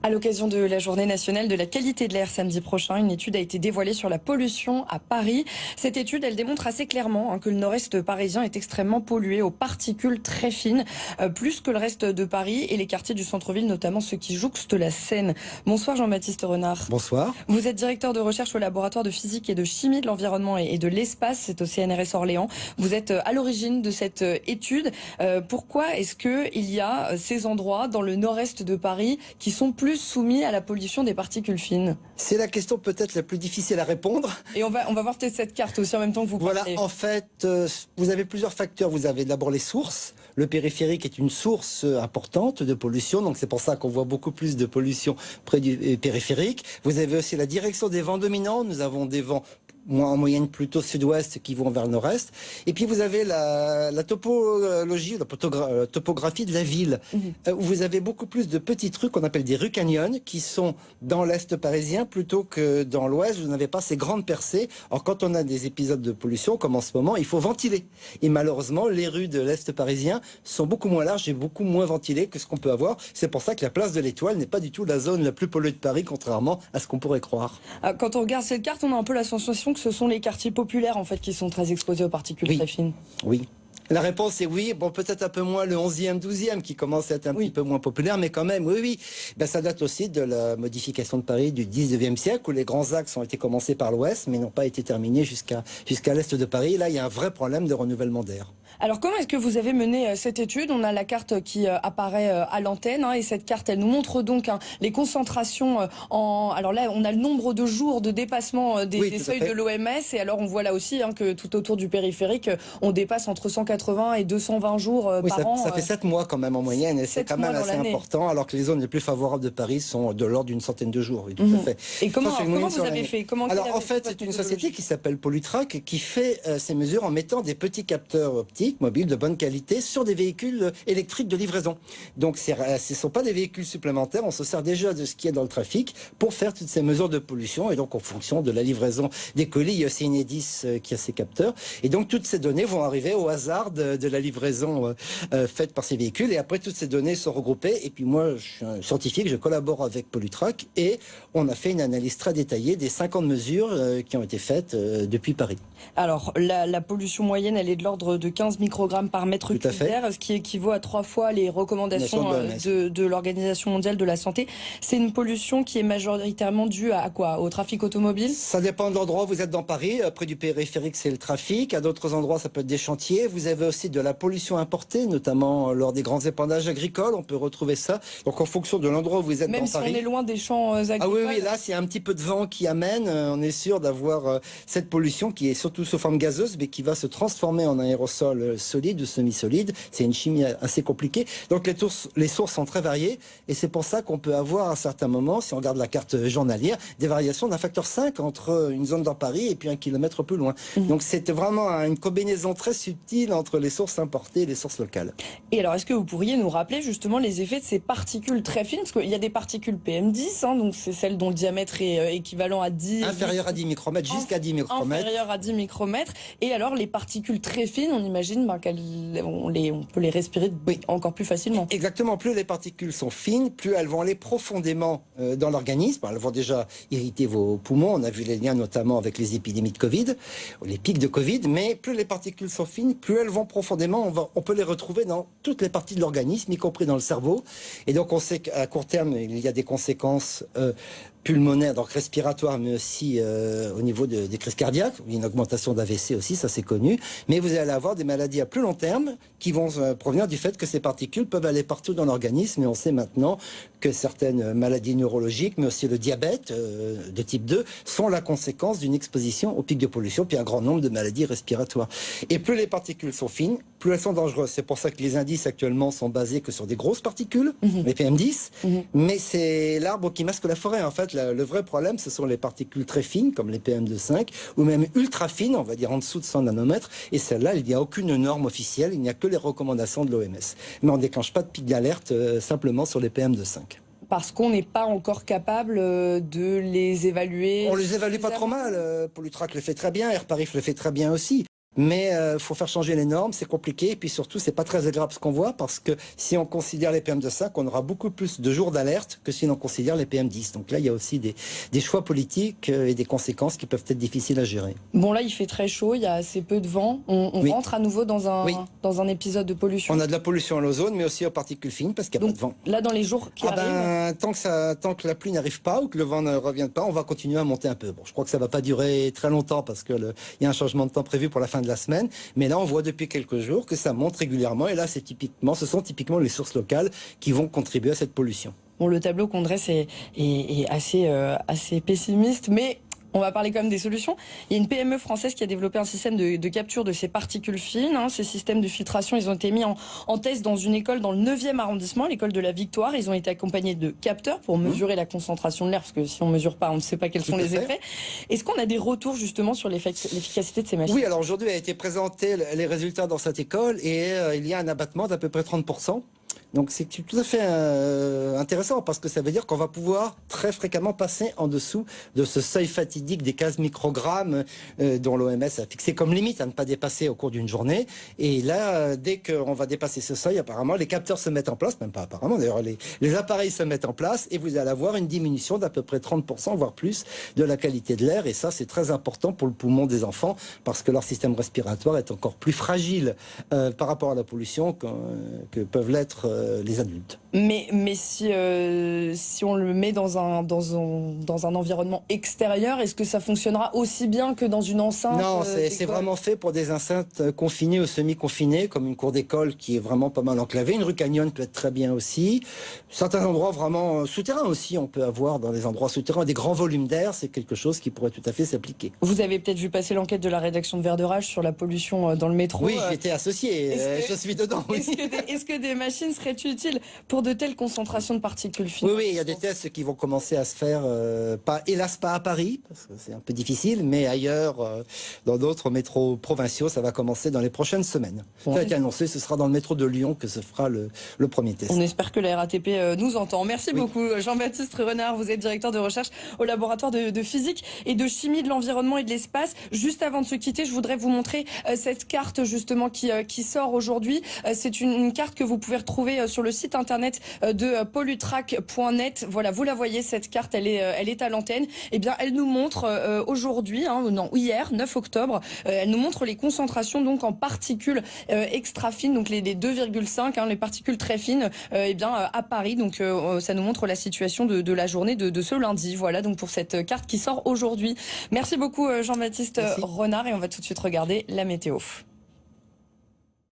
À l'occasion de la journée nationale de la qualité de l'air samedi prochain, une étude a été dévoilée sur la pollution à Paris. Cette étude, elle démontre assez clairement que le nord-est parisien est extrêmement pollué aux particules très fines, plus que le reste de Paris et les quartiers du centre-ville, notamment ceux qui jouxtent la Seine. Bonsoir Jean-Baptiste Renard. Bonsoir. Vous êtes directeur de recherche au laboratoire de physique et de chimie de l'environnement et de l'espace, c'est au CNRS Orléans. Vous êtes à l'origine de cette étude. Pourquoi est-ce qu'il y a ces endroits dans le nord-est de Paris qui sont plus soumis à la pollution des particules fines? C'est la question peut-être la plus difficile à répondre. Et on va voir peut-être cette carte aussi en même temps que vous parlez. Voilà, en fait, vous avez plusieurs facteurs. Vous avez d'abord les sources. Le périphérique est une source importante de pollution, donc c'est pour ça qu'on voit beaucoup plus de pollution près du périphérique. Vous avez aussi la direction des vents dominants. Nous avons des vents en moyenne plutôt sud-ouest qui vont vers le nord-est. Et puis vous avez la topologie, la topographie de la ville, où vous avez beaucoup plus de petits trucs qu'on appelle des rues canyons, qui sont dans l'est parisien plutôt que dans l'ouest. Vous n'avez pas ces grandes percées. Alors quand on a des épisodes de pollution, comme en ce moment, il faut ventiler. Et malheureusement, les rues de l'est parisien sont beaucoup moins larges et beaucoup moins ventilées que ce qu'on peut avoir. C'est pour ça que la place de l'Étoile n'est pas du tout la zone la plus polluée de Paris, contrairement à ce qu'on pourrait croire. Quand on regarde cette carte, on a un peu la sensation que ce sont les quartiers populaires en fait qui sont très exposés aux particules très fines. Oui. La réponse est oui. Bon, peut-être un peu moins le 11e, 12e qui commence à être un petit peu moins populaire, mais quand même, oui. Ben, ça date aussi de la modification de Paris du 19e siècle où les grands axes ont été commencés par l'ouest, mais n'ont pas été terminés jusqu'à l'est de Paris. Là, il y a un vrai problème de renouvellement d'air. Alors comment est-ce que vous avez mené cette étude? On a la carte qui apparaît à l'antenne et cette carte elle nous montre donc les concentrations alors là on a le nombre de jours de dépassement des seuils de l'OMS et alors on voit là aussi que tout autour du périphérique on dépasse entre 180 et 220 jours par an. Ça fait 7 mois quand même en moyenne et c'est quand même assez important alors que les zones les plus favorables de Paris sont de l'ordre d'une centaine de jours. Oui, tout à fait. Et comment vous avez fait? Alors en fait c'est une société qui s'appelle Polytrack qui fait ces mesures en mettant des petits capteurs optiques mobiles de bonne qualité sur des véhicules électriques de livraison. Donc ce ne sont pas des véhicules supplémentaires, on se sert déjà de ce qui est dans le trafic pour faire toutes ces mesures de pollution et donc en fonction de la livraison des colis, il y a aussi Enedis qui a ces capteurs et donc toutes ces données vont arriver au hasard de la livraison faite par ces véhicules et après toutes ces données sont regroupées et puis moi je suis un scientifique, je collabore avec Polytrack et on a fait une analyse très détaillée des 50 mesures qui ont été faites depuis Paris. Alors la pollution moyenne elle est de l'ordre de 15 microgrammes par mètre cube d'air, ce qui équivaut à 3 fois les recommandations de l'Organisation mondiale de la santé. C'est une pollution qui est majoritairement due à quoi? Au trafic automobile? Ça dépend de l'endroit où vous êtes dans Paris. Près du périphérique, c'est le trafic. À d'autres endroits, ça peut être des chantiers. Vous avez aussi de la pollution importée, notamment lors des grands épandages agricoles. On peut retrouver ça. Donc en fonction de l'endroit où vous êtes même dans si Paris. on est loin des champs agricoles. Ah oui, là, c'est un petit peu de vent qui amène. On est sûr d'avoir cette pollution qui est surtout sous forme gazeuse, mais qui va se transformer en aérosol solide ou semi-solide. C'est une chimie assez compliquée. Donc les sources sont très variées et c'est pour ça qu'on peut avoir à un certain moment, si on regarde la carte journalière, des variations d'un facteur 5 entre une zone dans Paris et puis 1 kilomètre plus loin. Donc c'est vraiment une combinaison très subtile entre les sources importées et les sources locales. Et alors est-ce que vous pourriez nous rappeler justement les effets de ces particules très fines? Parce qu'il y a des particules PM10, donc c'est celles dont le diamètre est équivalent à 10... Inférieur à 10 micromètres, jusqu'à 10 micromètres. Inférieur à 10 micromètres. Et alors les particules très fines, on imagine on peut les respirer encore plus facilement. Exactement, plus les particules sont fines, plus elles vont aller profondément dans l'organisme. Elles vont déjà irriter vos poumons, on a vu les liens notamment avec les épidémies de Covid, les pics de Covid, mais plus les particules sont fines, plus elles vont profondément, on peut les retrouver dans toutes les parties de l'organisme, y compris dans le cerveau. Et donc on sait qu'à court terme, il y a des conséquences pulmonaire, donc respiratoire, mais aussi au niveau des crises cardiaques, une augmentation d'AVC aussi, ça c'est connu. Mais vous allez avoir des maladies à plus long terme qui vont provenir du fait que ces particules peuvent aller partout dans l'organisme. Et on sait maintenant que certaines maladies neurologiques, mais aussi le diabète de type 2, sont la conséquence d'une exposition aux pics de pollution, puis un grand nombre de maladies respiratoires. Et plus les particules sont fines, plus elles sont dangereuses. C'est pour ça que les indices actuellement sont basés que sur des grosses particules, les PM10, mais c'est l'arbre qui masque la forêt en fait. Le vrai problème, ce sont les particules très fines, comme les PM2,5, ou même ultra fines, on va dire en dessous de 100 nanomètres. Et celle-là, il n'y a aucune norme officielle, il n'y a que les recommandations de l'OMS. Mais on ne déclenche pas de pic d'alerte simplement sur les PM2,5. Parce qu'on n'est pas encore capable de les évaluer. On les évalue pas trop mal. Polytrack le fait très bien, Air Paris le fait très bien aussi. Mais faut faire changer les normes, c'est compliqué, et puis surtout c'est pas très agréable ce qu'on voit, parce que si on considère les PM2,5, on aura beaucoup plus de jours d'alerte que si on considère les PM10. Donc là il y a aussi des choix politiques et des conséquences qui peuvent être difficiles à gérer. Bon là il fait très chaud, il y a assez peu de vent, on rentre à nouveau dans un épisode de pollution. On a de la pollution à l'ozone, mais aussi aux particules fines, parce qu'il n'y a pas de vent. Là dans les jours qui arrivent... Tant que la pluie n'arrive pas, ou que le vent ne revienne pas, on va continuer à monter un peu. Bon, je crois que ça va pas durer très longtemps, parce que il y a un changement de temps prévu pour la fin de la semaine, mais là on voit depuis quelques jours que ça monte régulièrement, et là ce sont typiquement les sources locales qui vont contribuer à cette pollution. Bon, le tableau qu'on dresse est assez pessimiste, mais on va parler quand même des solutions. Il y a une PME française qui a développé un système de capture de ces particules fines. Ces systèmes de filtration, ils ont été mis en test dans une école dans le 9e arrondissement, l'école de la Victoire. Ils ont été accompagnés de capteurs pour mesurer la concentration de l'air, parce que si on ne mesure pas, on ne sait pas quels sont les effets. Est-ce qu'on a des retours justement sur l'efficacité de ces machines? Oui, alors aujourd'hui a été présenté les résultats dans cette école, et il y a un abattement d'à peu près 30%. Donc c'est tout à fait intéressant, parce que ça veut dire qu'on va pouvoir très fréquemment passer en dessous de ce seuil fatidique des 15 microgrammes dont l'OMS a fixé comme limite à ne pas dépasser au cours d'une journée. Et là, dès qu'on va dépasser ce seuil, apparemment, les capteurs se mettent en place, même pas apparemment, d'ailleurs, les appareils se mettent en place, et vous allez avoir une diminution d'à peu près 30%, voire plus, de la qualité de l'air. Et ça, c'est très important pour le poumon des enfants, parce que leur système respiratoire est encore plus fragile par rapport à la pollution que peuvent l'être les adultes. Mais si on le met dans un environnement extérieur, est-ce que ça fonctionnera aussi bien que dans une enceinte? Non, c'est vraiment fait pour des enceintes confinées ou semi-confinées, comme une cour d'école qui est vraiment pas mal enclavée, une rue Canyon peut être très bien aussi. Certains endroits vraiment souterrains aussi, on peut avoir dans des endroits souterrains des grands volumes d'air, c'est quelque chose qui pourrait tout à fait s'appliquer. Vous avez peut-être vu passer l'enquête de la rédaction de Vert de Rage sur la pollution dans le métro. Oui, j'étais associé, je suis dedans. Oui. Est-ce que des machines seraient utiles pour de telles concentrations de particules fines? Oui, il y a des tests qui vont commencer à se faire, hélas pas à Paris, parce que c'est un peu difficile, mais ailleurs, dans d'autres métros provinciaux, ça va commencer dans les prochaines semaines. Ça a été annoncé, ce sera dans le métro de Lyon que se fera le premier test. On espère que la RATP nous entend. Merci beaucoup Jean-Baptiste Renard, vous êtes directeur de recherche au laboratoire de physique et de chimie de l'environnement et de l'espace. Juste avant de se quitter, je voudrais vous montrer cette carte justement qui sort aujourd'hui. C'est une carte que vous pouvez retrouver sur le site internet de pollutrack.net. Voilà, vous la voyez, cette carte, elle est à l'antenne. Eh bien, elle nous montre aujourd'hui, hier, 9 octobre, elle nous montre les concentrations donc en particules extra fines, donc les 2,5, les particules très fines, à Paris. Donc, ça nous montre la situation de la journée de ce lundi. Voilà, donc pour cette carte qui sort aujourd'hui. Merci beaucoup Jean-Baptiste Renard, et on va tout de suite regarder la météo.